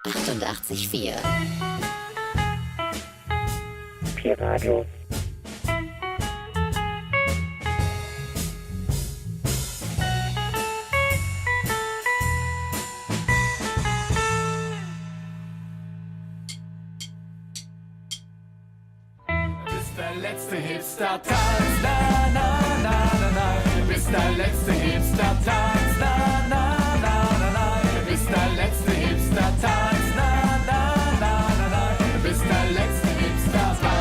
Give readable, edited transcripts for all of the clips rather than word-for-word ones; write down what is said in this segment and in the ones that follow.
88,4. Pi-Radio. Der letzte Hipster-Tanz, na, na, na, na, na. Du bist der letzte Hipster-Tanz, na, na, na, na, na. Du bist der letzte Hipster-Tanz, na, na, na, na, na. Du bist der letzte Hipster-Tanz.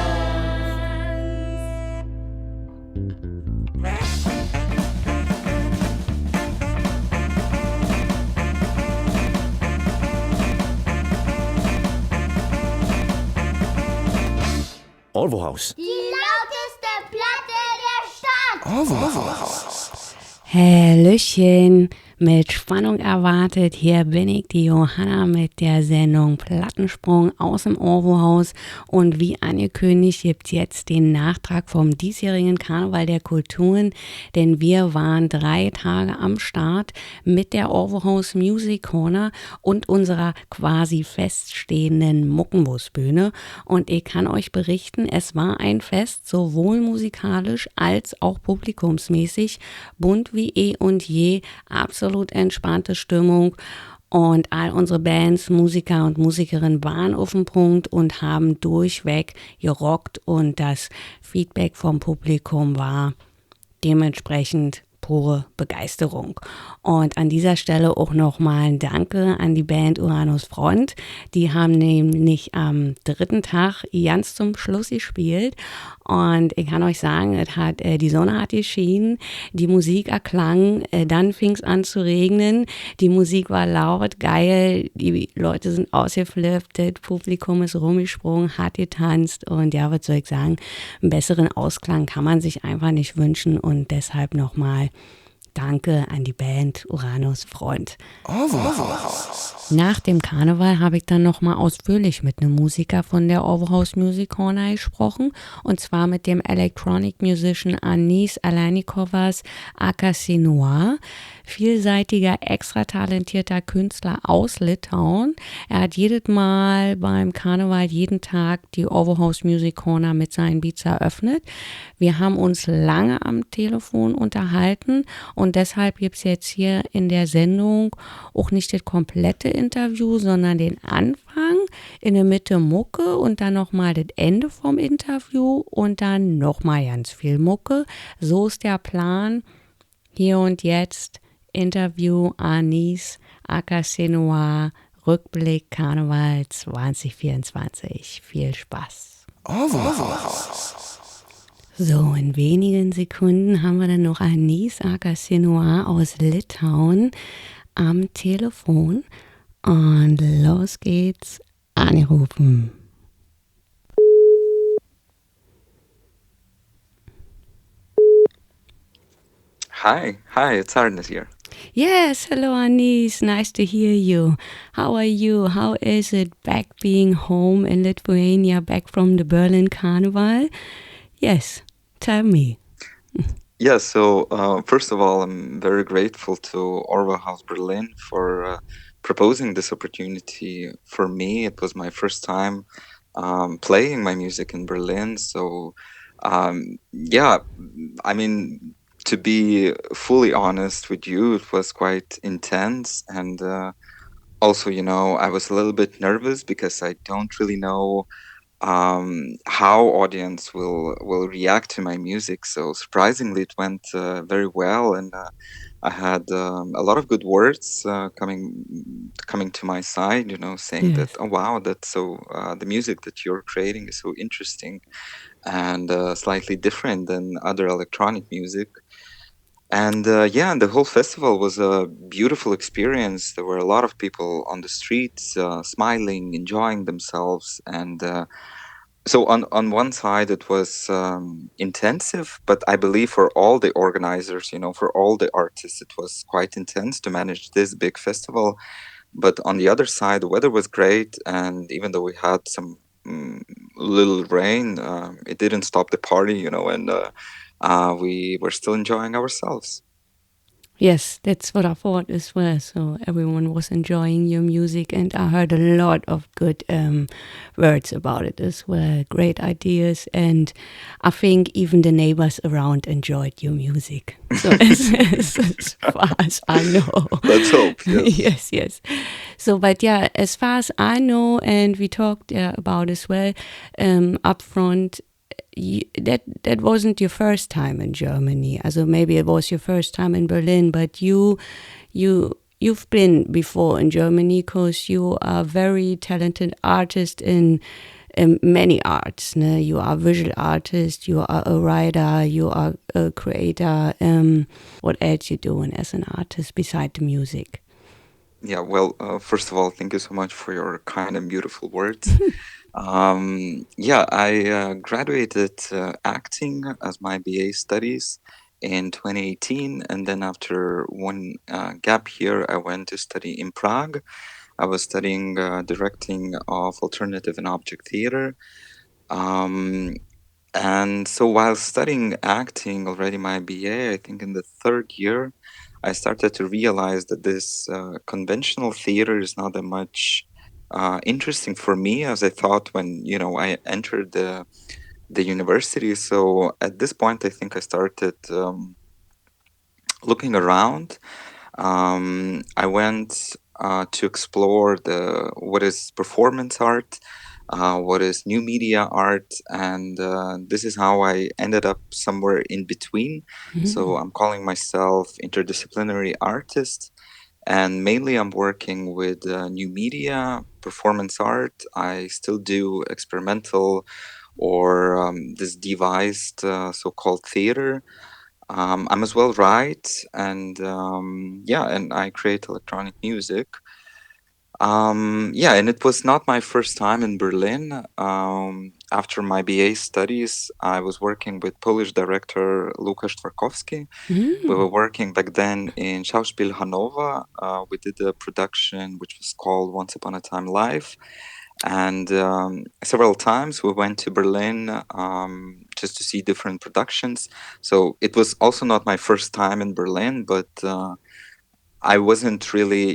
ORWOhaus. Die lauteste Platte der Stadt. ORWOhaus. Hallöchen, mit Spannung erwartet, hier bin ich, die Johanna mit der Sendung Plattensprung aus dem ORWOhaus und wie angekündigt gibt es jetzt den Nachtrag vom diesjährigen Karneval der Kulturen, denn wir waren 3 Tage am Start mit der ORWOhaus Music Corner und unserer quasi feststehenden Muckenbusbühne und ich kann euch berichten, es war ein Fest, sowohl musikalisch als auch publikumsmäßig, bunt wie eh und je, absolut entspannte Stimmung und all unsere Bands, Musiker und Musikerinnen waren auf dem Punkt und haben durchweg gerockt und das Feedback vom Publikum war dementsprechend pure Begeisterung. Und an dieser Stelle auch nochmal ein Danke an die Band Uranus Front. Die haben nämlich am 3. Tag ganz zum Schluss gespielt. Und ich kann euch sagen, die Sonne hat geschienen, die Musik erklang, dann fing es an zu regnen, die Musik war laut, geil, die Leute sind ausgeflippt, das Publikum ist rumgesprungen, hat getanzt und ja, was soll ich sagen, einen besseren Ausklang kann man sich einfach nicht wünschen und deshalb nochmal Danke an die Band Uranus Front. Nach dem Karneval habe ich dann nochmal ausführlich mit einem Musiker von der ORWOhaus Music Corner gesprochen und zwar mit dem Electronic Musician Arnis aka SINUO, vielseitiger, extra talentierter Künstler aus Litauen. Er hat jedes Mal beim Karneval jeden Tag die ORWOhaus Music Corner mit seinen Beats eröffnet. Wir haben uns lange am Telefon unterhalten und deshalb gibt es jetzt hier in der Sendung auch nicht das komplette Interview, sondern den Anfang, in der Mitte Mucke und dann nochmal das Ende vom Interview und dann nochmal ganz viel Mucke. So ist der Plan. Hier und jetzt Interview Arnis aka SINUO, Rückblick Karneval 2024. Viel Spaß. So, in wenigen Sekunden haben wir dann noch Arnis aka SINUO aus Litauen am Telefon. Und los geht's, anrufen. Hi, it's Arnis here. Yes, hello Arnis, nice to hear you. How are you? How is it back being home in Lithuania, back from the Berlin Carnival? Yes, tell me. Yeah, so first of all, I'm very grateful to ORWOhaus Berlin for proposing this opportunity for me. It was my first time playing my music in Berlin. So, yeah, I mean, to be fully honest with you, it was quite intense. And also, I was a little bit nervous because I don't really know how audience will react to my music. So surprisingly, it went very well, and I had a lot of good words coming to my side. Saying that, oh wow, that's so the music that you're creating is so interesting and slightly different than other electronic music. And and the whole festival was a beautiful experience. There were a lot of people on the streets, smiling, enjoying themselves, and so on one side it was intensive, but I believe for all the organizers, for all the artists, it was quite intense to manage this big festival. But on the other side, the weather was great, and even though we had some little rain, it didn't stop the party, and we were still enjoying ourselves. Yes, that's what I thought as well. So everyone was enjoying your music, and I heard a lot of good words about it as well. Great ideas, and I think even the neighbors around enjoyed your music. So as far as I know, Let's hope. Yes. yes, yes. So, but yeah, as far as I know, and we talked about as well up front. That wasn't your first time in Germany. Also maybe it was your first time in Berlin, but you've been before in Germany because you are a very talented artist in many arts. Ne? You are a visual artist, you are a writer, you are a creator. What else you doing as an artist beside the music? Yeah, well, first of all, thank you so much for your kind and beautiful words. Yeah, I graduated acting as my BA studies in 2018, and then after one gap year, I went to study in Prague. I was studying directing of alternative and object theater. Um, and so while studying acting already my BA, I think in the third year, I started to realize that this conventional theater is not that much interesting for me as I thought when I entered the university. So at this point, I think I started looking around. I went to explore the what is performance art, what is new media art, and this is how I ended up somewhere in between. So I'm calling myself interdisciplinary artist, and mainly I'm working with new media, performance art. I still do experimental or this devised so-called theater. I'm as well write and yeah, and I create electronic music. Yeah, and it was not my first time in Berlin. After my BA studies, I was working with Polish director Lukasz Twarkowski. We were working back then in Schauspiel Hanover. We did a production which was called Once Upon a Time Live. And several times we went to Berlin just to see different productions. So it was also not my first time in Berlin, but I wasn't really,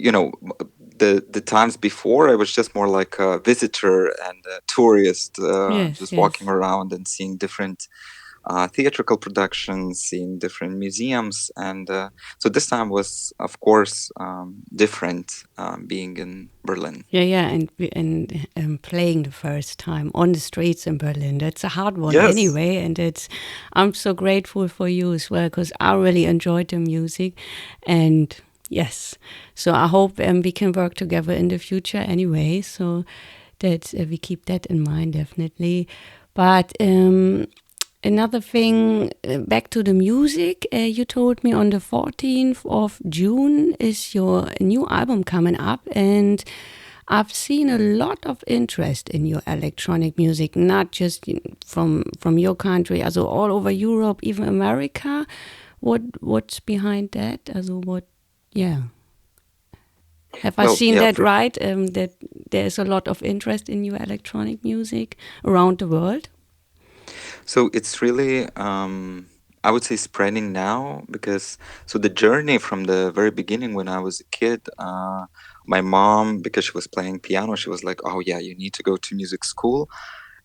the times before I was just more like a visitor and a tourist, Yes, just walking yes. around and seeing different theatrical productions, seeing different museums, and so this time was, of course, different being in Berlin. Yeah, yeah, and playing the first time on the streets in Berlin. That's a hard one Yes. anyway, and I'm so grateful for you as well because I really enjoyed the music, and yes, so I hope we can work together in the future anyway. So that we keep that in mind definitely, but. Another thing, back to the music, you told me on the 14th of June is your new album coming up, and I've seen a lot of interest in your electronic music, not just from your country, also all over Europe, even America. What's behind that? Also what? Yeah, have I Well, seen yeah, that right? That there's a lot of interest in your electronic music around the world. so it's really, I would say, spreading now because so the journey from the very beginning when I was a kid, my mom, because she was playing piano, she was like, "Oh yeah, you need to go to music school."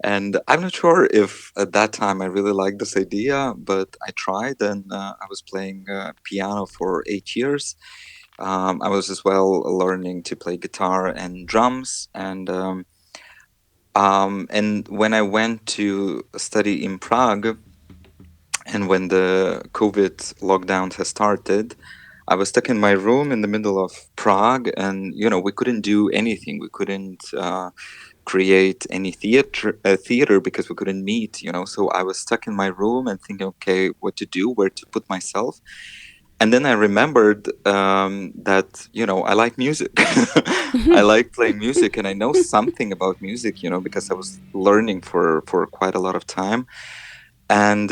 And I'm not sure if at that time I really liked this idea, but I tried and I was playing piano for 8 years. I was as well learning to play guitar and drums, and when I went to study in Prague, and when the COVID lockdown has started, I was stuck in my room in the middle of Prague, and we couldn't do anything. We couldn't create any theater because we couldn't meet. So I was stuck in my room and thinking, okay, what to do, where to put myself. And then I remembered that I like music. I like playing music, and I know something about music, because I was learning for quite a lot of time. And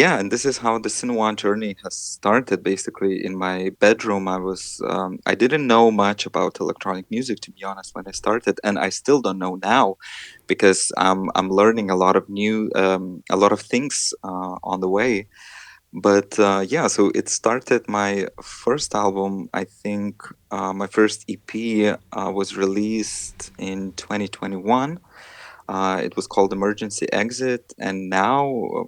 yeah, and this is how the SINUO journey has started. Basically, in my bedroom, I didn't know much about electronic music, to be honest, when I started, and I still don't know now, because I'm learning a lot of things on the way. But yeah, so it started my first album. I think my first EP was released in 2021. It was called Emergency Exit. And now,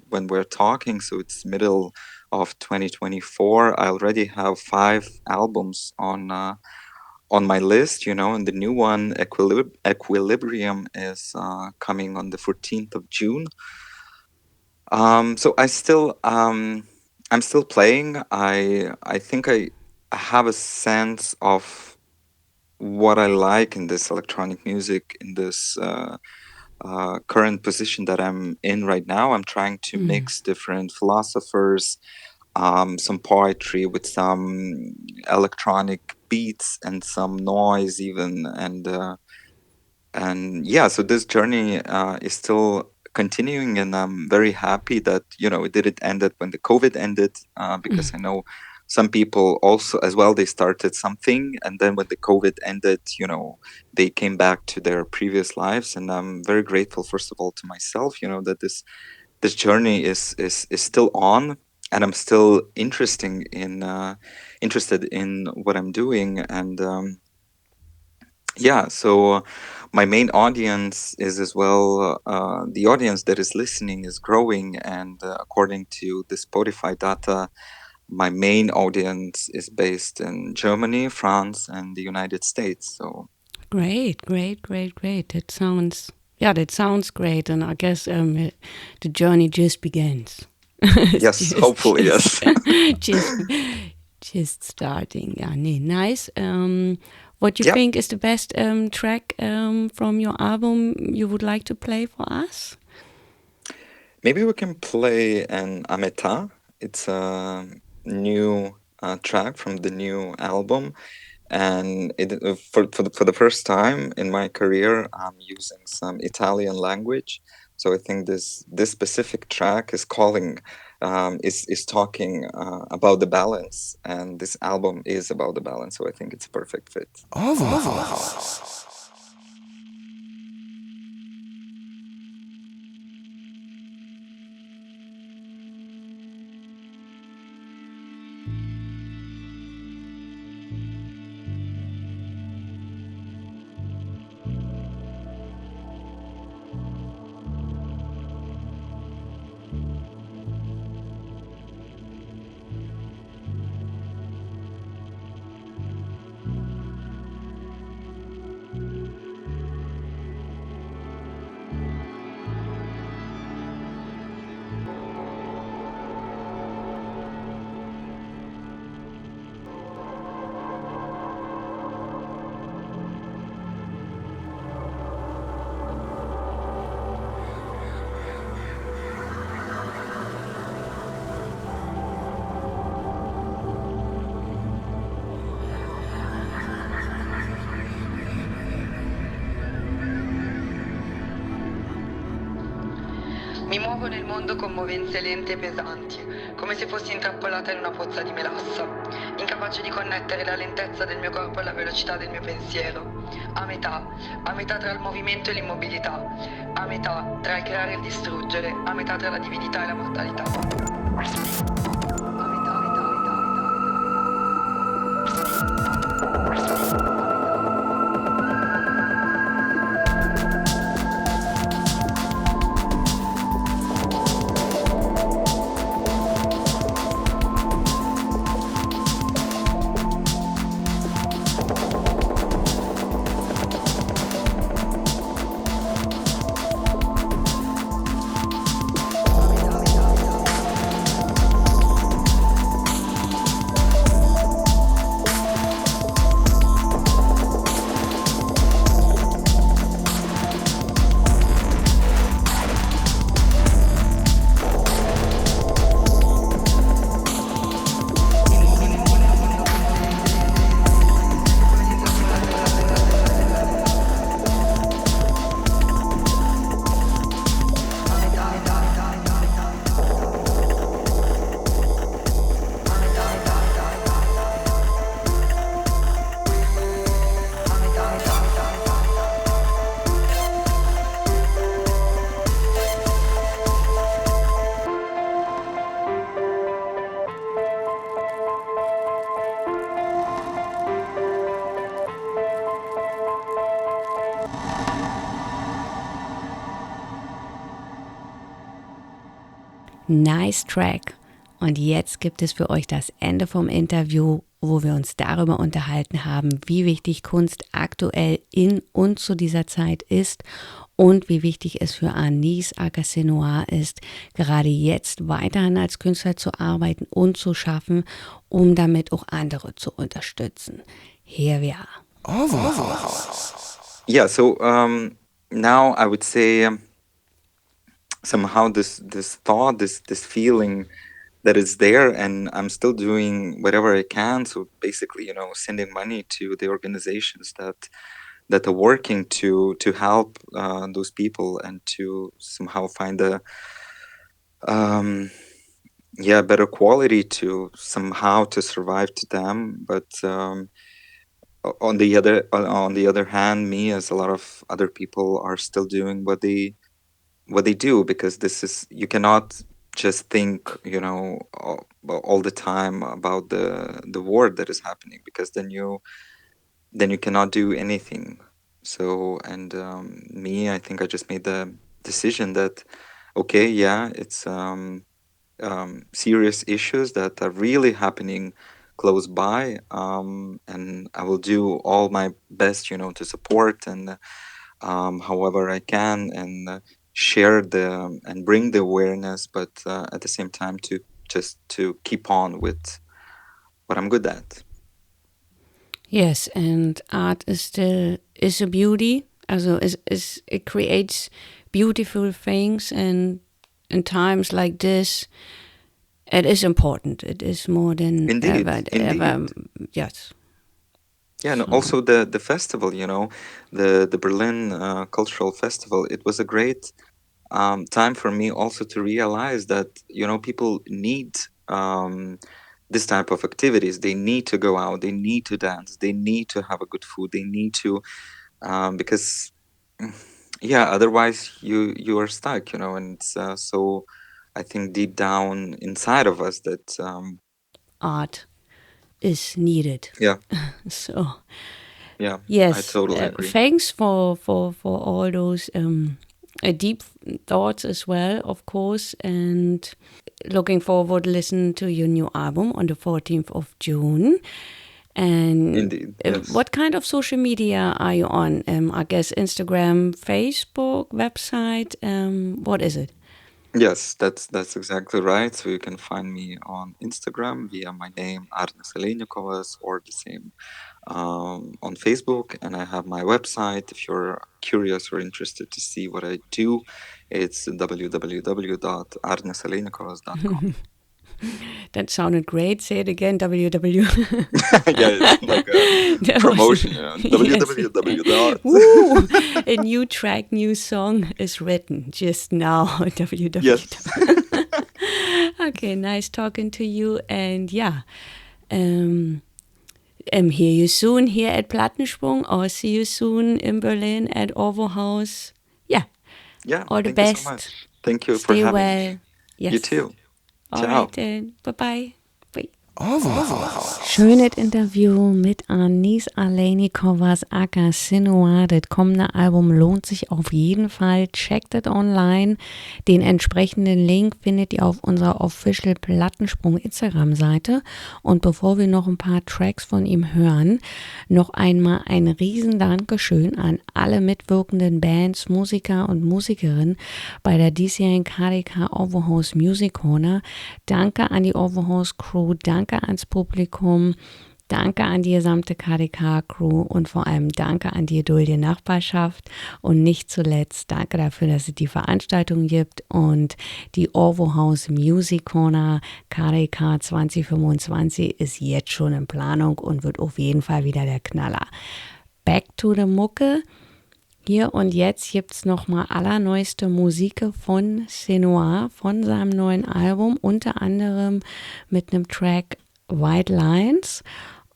when we're talking, so it's middle of 2024, I already have 5 albums on my list, and the new one, Equilibrium, is coming on the 14th of June. So I'm still playing. I think I have a sense of what I like in this electronic music, in this current position that I'm in right now. I'm trying to mix different philosophers, some poetry with some electronic beats and some noise even, and yeah, so this journey is still continuing, and I'm very happy that it didn't end it when the COVID ended, because I know some people also as well, they started something, and then when the COVID ended, they came back to their previous lives. And I'm very grateful, first of all, to myself, that this journey is still on, and I'm still interested in what I'm doing. And yeah, so my main audience is as well, the audience that is listening is growing, and according to the Spotify data, my main audience is based in Germany, France, and the United States. So Great. That sounds great. And I guess the journey just begins. yes, hopefully, yes. just starting. Yeah, nice. What do you Yeah. think is the best track from your album you would like to play for us? Maybe we can play an Ameta. It's a new track from the new album, and for the first time in my career, I'm using some Italian language. So I think this specific track is talking about the balance, and this album is about the balance. So I think it's a perfect fit. ORWOhaus. Mi muovo nel mondo con movenze lente e pesanti, come se fossi intrappolata in una pozza di melassa, incapace di connettere la lentezza del mio corpo alla velocità del mio pensiero. A metà tra il movimento e l'immobilità, a metà tra il creare e il distruggere, a metà tra la divinità e la mortalità. Nice Track. Und jetzt gibt es für euch das Ende vom Interview, wo wir uns darüber unterhalten haben, wie wichtig Kunst aktuell in und zu dieser Zeit ist und wie wichtig es für Arnis aka SINUO ist, gerade jetzt weiterhin als Künstler zu arbeiten und zu schaffen, um damit auch andere zu unterstützen. Here we are. Yeah, so now I would say somehow this thought, this feeling that is there, and I'm still doing whatever I can. So basically, sending money to the organizations that are working to help those people and to somehow find a better quality to somehow to survive to them. But on the other hand, me as a lot of other people are still doing what they do, because this is, you cannot just think all the time about the war that is happening, because then you cannot do anything. So, and me, I think I just made the decision that okay, yeah, it's serious issues that are really happening close by, and I will do all my best to support and however I can, and share and bring the awareness, but at the same time to keep on with what I'm good at. Yes, and art is a beauty. Also it creates beautiful things, and in times like this, it is important. It is more than Indeed, ever. Yes. Yeah, and also the festival, the Berlin Cultural Festival. It was a great time for me also to realize that people need this type of activities. They need to go out. They need to dance. They need to have a good food. They need to because yeah, otherwise you are stuck, and it's so I think deep down inside of us that Art is needed. yeah, So I yes, totally agree. thanks for all those deep thoughts as well, of course, and looking forward to listen to your new album on the 14th of June. And Indeed, yes. what kind of social media are you on? I guess Instagram, Facebook, website. What is it? Yes, that's exactly right. So you can find me on Instagram via my name, Arnis, or the same on Facebook. And I have my website. If you're curious or interested to see what I do, it's www.arnesalenikovas.com. That sounded great. Say it again. www. Yeah, it's like a promotion. www. Woo! A new track, new song is written just now. www. Yes. Okay, nice talking to you. And yeah, hear you soon here at Plattensprung, or see you soon in Berlin at ORWOhaus. Yeah. Yeah. All the Thank you best. so much. Thank you Stay for having well. me. Yes. You too. All Ciao. right then. Bye-bye. Bye. ORWOhaus. Schönes Interview mit Arnis aka SINUO. Das kommende Album lohnt sich auf jeden Fall. Checkt es online. Den entsprechenden Link findet ihr auf unserer Official Plattensprung Instagram-Seite. Und bevor wir noch ein paar Tracks von ihm hören, noch einmal ein riesen Dankeschön an alle mitwirkenden Bands, Musiker und Musikerinnen bei der diesjährigen KDK ORWOhaus Music Corner. Danke an die ORWOhaus Crew, danke ans Publikum, danke an die gesamte KDK-Crew und vor allem danke an die geduldige Nachbarschaft und nicht zuletzt danke dafür, dass es die Veranstaltung gibt und die ORWOhaus Music Corner KDK 2025 ist jetzt schon in Planung und wird auf jeden Fall wieder der Knaller. Back to the Mucke. Hier und jetzt gibt es nochmal allerneueste Musik von SINUO, von seinem neuen Album, unter anderem mit einem Track White Lines.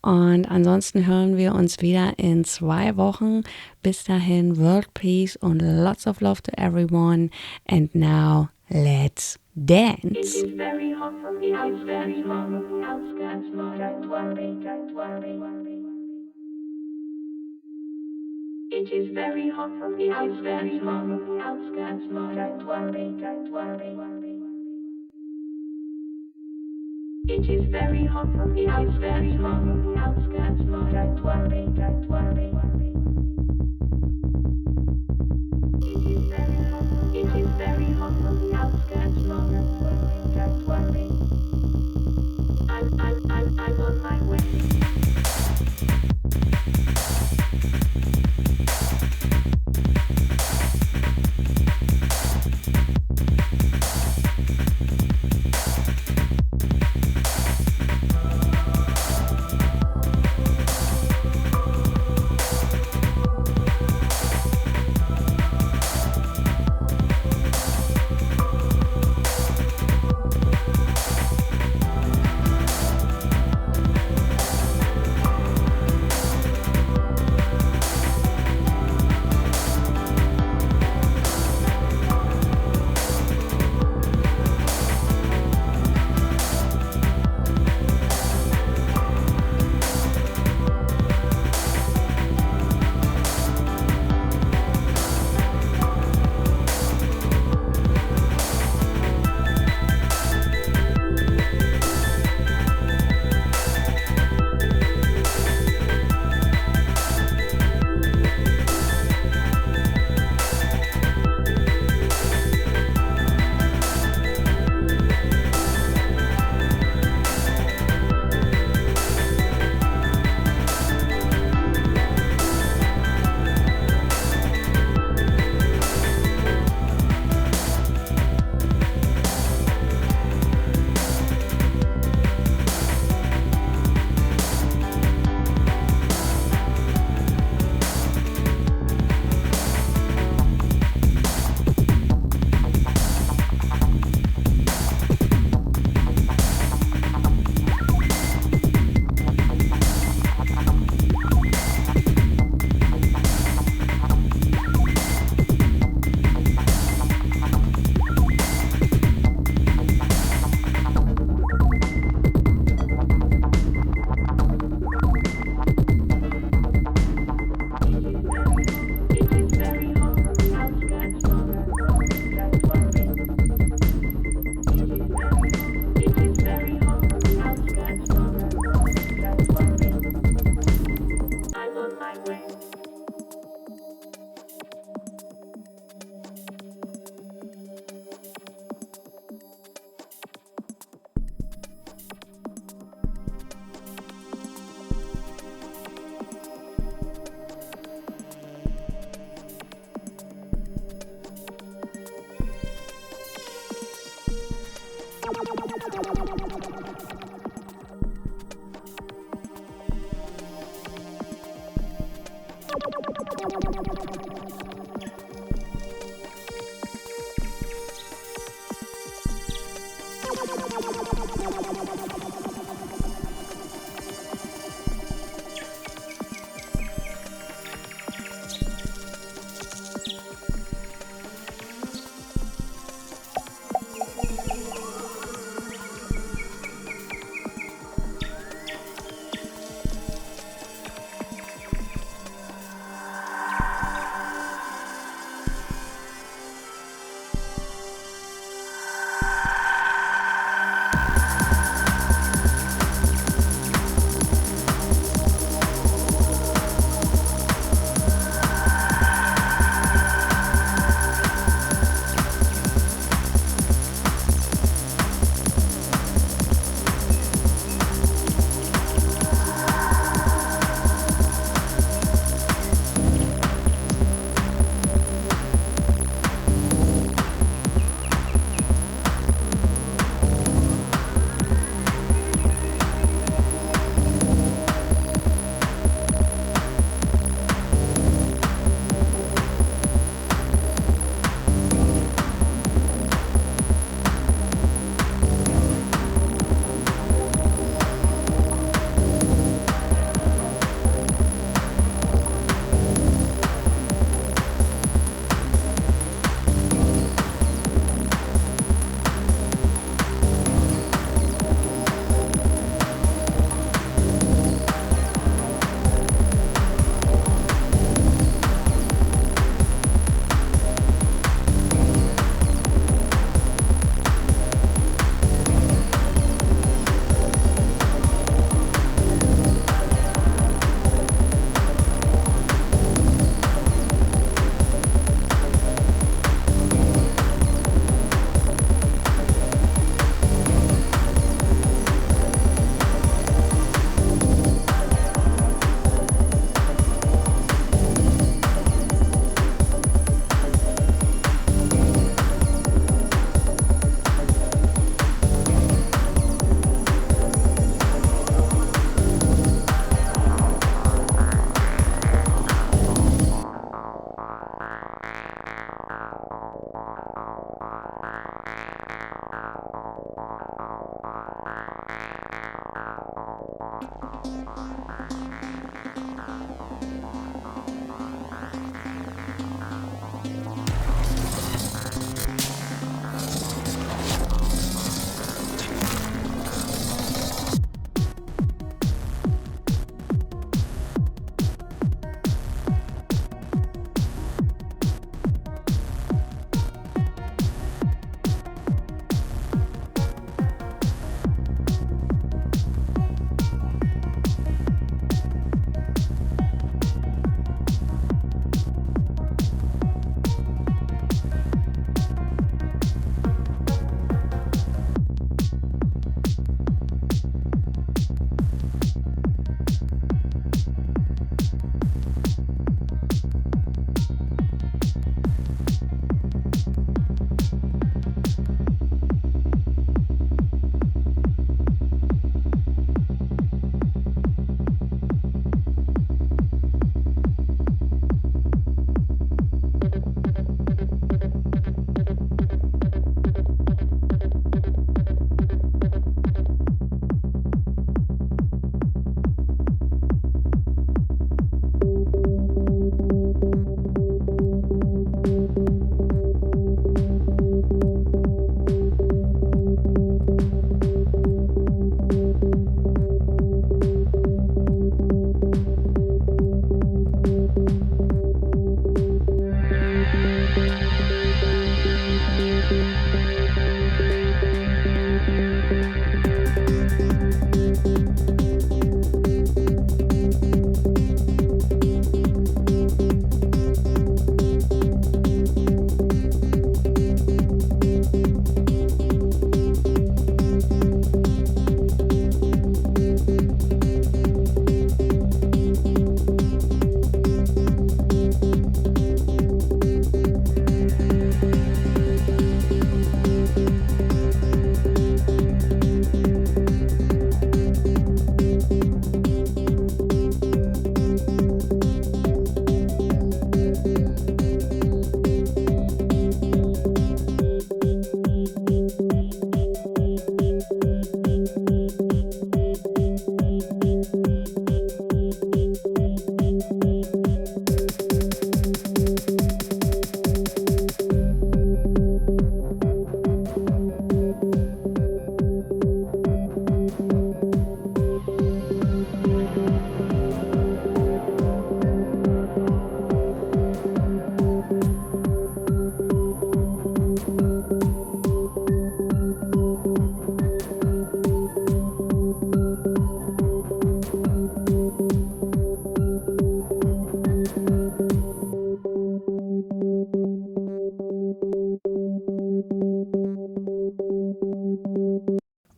Und ansonsten hören wir uns wieder in 2 Wochen. Bis dahin, World Peace und lots of love to everyone. And now, let's dance. It's very hot from the house, very hot from the house, that's not, don't worry, don't worry. It is very hot from the house, very hot from the house, that's not, don't worry, don't worry. It is very hot on the outskirts, Mom. Outskirts, Mom. Don't worry, don't worry. It is very hot on the outskirts, Mom. Don't worry. I'm on my way.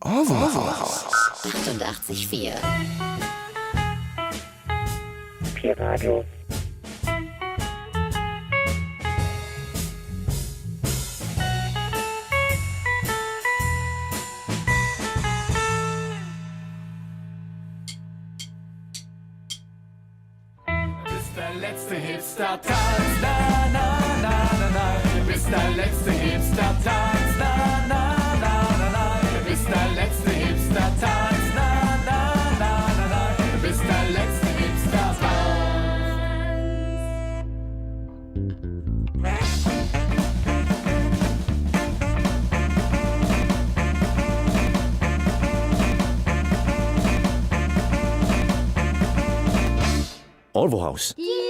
ORWOhaus. 88,4. Radio. Bist der letzte Hipster-Tanz, na, na, na, na, na. Bist der letzte Hipster-Tanz, na, na, na, na, na. Bist der letzte Hipster-Tanz, na, na, na, na, na. Bist der letzte Hipster-Tanz. ORWOhaus. Die